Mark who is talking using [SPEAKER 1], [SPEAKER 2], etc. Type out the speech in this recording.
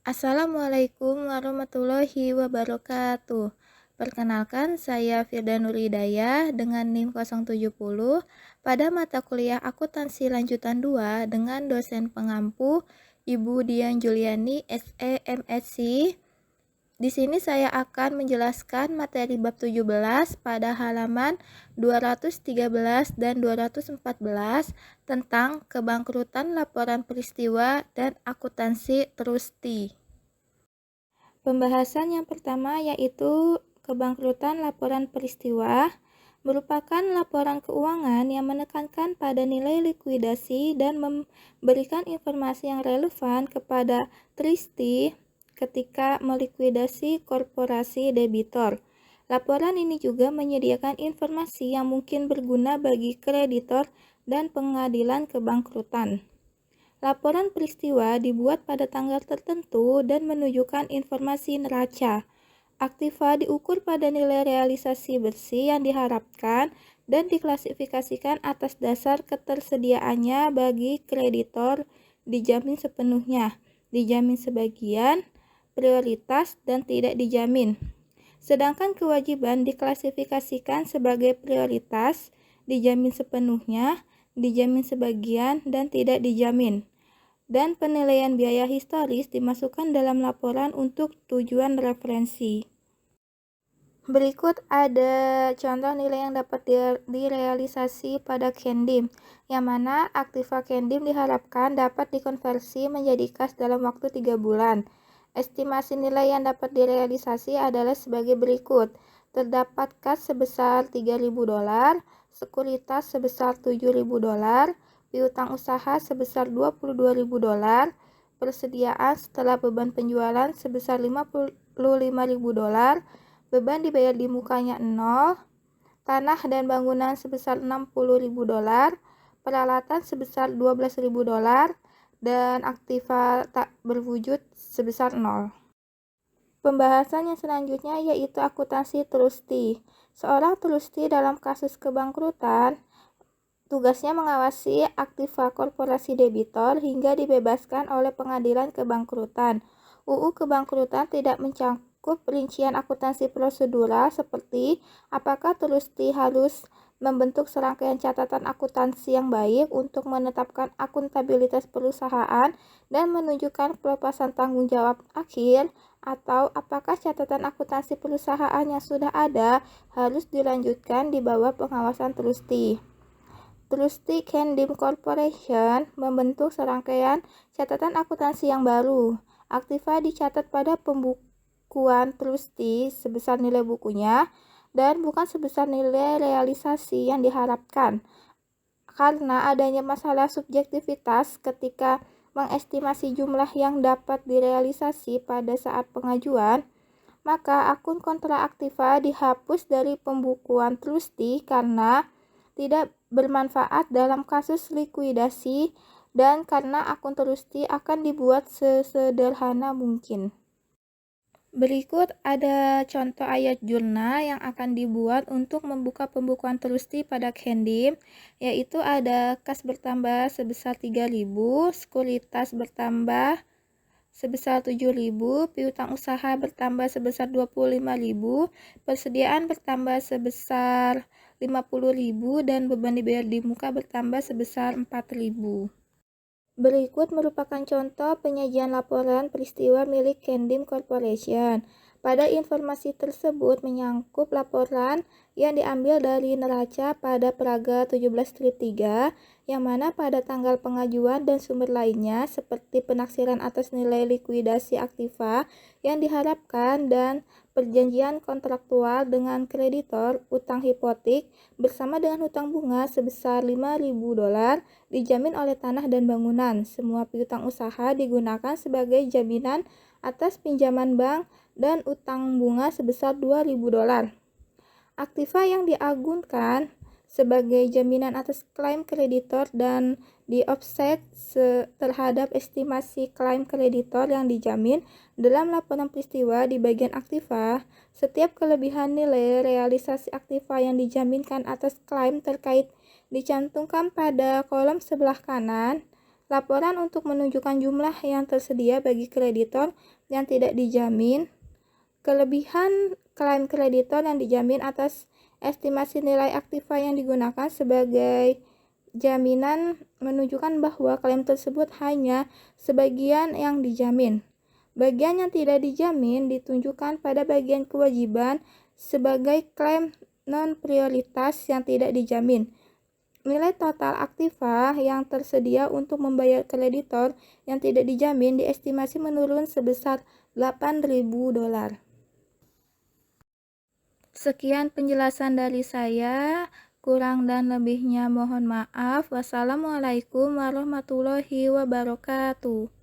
[SPEAKER 1] Assalamualaikum warahmatullahi wabarakatuh. Perkenalkan, saya Firda Nuridayah dengan NIM 070 pada mata kuliah Akuntansi Lanjutan 2 dengan dosen pengampu Ibu Dian Juliani SE MSc. Di sini saya akan menjelaskan materi bab 17 pada halaman 213 dan 214 tentang kebangkrutan laporan peristiwa dan akuntansi trusti. Pembahasan yang pertama yaitu kebangkrutan laporan peristiwa merupakan laporan keuangan yang menekankan pada nilai likuidasi dan memberikan informasi yang relevan kepada trustee ketika melikuidasi korporasi debitor. Laporan ini juga menyediakan informasi yang mungkin berguna bagi kreditor dan pengadilan kebangkrutan. Laporan peristiwa dibuat pada tanggal tertentu dan menunjukkan informasi neraca. Aktiva diukur pada nilai realisasi bersih yang diharapkan dan diklasifikasikan atas dasar ketersediaannya bagi kreditor, dijamin sepenuhnya, dijamin sebagian, prioritas, dan tidak dijamin. Sedangkan kewajiban diklasifikasikan sebagai prioritas, dijamin sepenuhnya, dijamin sebagian, dan tidak dijamin. Dan penilaian biaya historis dimasukkan dalam laporan untuk tujuan referensi. Berikut ada contoh nilai yang dapat direalisasi pada Kendim, yang mana aktiva Kendim diharapkan dapat dikonversi menjadi kas dalam waktu 3 bulan. Estimasi nilai yang dapat direalisasi adalah sebagai berikut. Terdapat kas sebesar $3.000, sekuritas sebesar $7.000, piutang usaha sebesar $22.000, persediaan setelah beban penjualan sebesar $55.000, beban dibayar di mukanya 0, tanah dan bangunan sebesar $60.000, peralatan sebesar $12.000, dan aktiva tak berwujud sebesar 0. Pembahasan yang selanjutnya yaitu akuntansi trusti. Seorang trusti dalam kasus kebangkrutan tugasnya mengawasi aktiva korporasi debitor hingga dibebaskan oleh pengadilan kebangkrutan. UU Kebangkrutan tidak mencakup rincian akuntansi prosedural seperti apakah trusti harus membentuk serangkaian catatan akuntansi yang baik untuk menetapkan akuntabilitas perusahaan dan menunjukkan pelepasan tanggung jawab akhir, atau apakah catatan akuntansi perusahaan yang sudah ada harus dilanjutkan di bawah pengawasan trusti. Trustee Kendim Corporation membentuk serangkaian catatan akuntansi yang baru. Aktiva dicatat pada pembukuan trustee sebesar nilai bukunya dan bukan sebesar nilai realisasi yang diharapkan. Karena adanya masalah subjektivitas ketika mengestimasi jumlah yang dapat direalisasi pada saat pengajuan, maka akun kontra aktiva dihapus dari pembukuan trustee karena tidak bermanfaat dalam kasus likuidasi dan karena akun trustee akan dibuat sesederhana mungkin. Berikut ada contoh ayat jurnal yang akan dibuat untuk membuka pembukuan trustee pada Kendim, yaitu ada kas bertambah sebesar 3.000, sekuritas bertambah sebesar 7.000, piutang usaha bertambah sebesar 25.000, persediaan bertambah sebesar 50.000, dan beban dibayar di muka bertambah sebesar 4.000. Berikut merupakan contoh penyajian laporan peristiwa milik Kendim Corporation. Pada informasi tersebut menyangkut laporan yang diambil dari neraca pada Praga 17-3, yang mana pada tanggal pengajuan dan sumber lainnya seperti penaksiran atas nilai likuidasi aktiva yang diharapkan dan perjanjian kontraktual dengan kreditor, utang hipotek bersama dengan hutang bunga sebesar $5.000 dijamin oleh tanah dan bangunan. Semua piutang usaha digunakan sebagai jaminan atas pinjaman bank dan utang bunga sebesar $2.000. Aktiva yang diagunkan sebagai jaminan atas klaim kreditor dan di-offset terhadap estimasi klaim kreditor yang dijamin dalam laporan peristiwa di bagian aktiva. Setiap kelebihan nilai realisasi aktiva yang dijaminkan atas klaim terkait dicantumkan pada kolom sebelah kanan. Laporan untuk menunjukkan jumlah yang tersedia bagi kreditor yang tidak dijamin. Kelebihan klaim kreditor yang dijamin atas estimasi nilai aktiva yang digunakan sebagai jaminan menunjukkan bahwa klaim tersebut hanya sebagian yang dijamin. Bagian yang tidak dijamin ditunjukkan pada bagian kewajiban sebagai klaim non-prioritas yang tidak dijamin. Nilai total aktiva yang tersedia untuk membayar kreditor yang tidak dijamin diestimasi menurun sebesar $8.000. Sekian penjelasan dari saya, kurang dan lebihnya mohon maaf. Wassalamualaikum warahmatullahi wabarakatuh.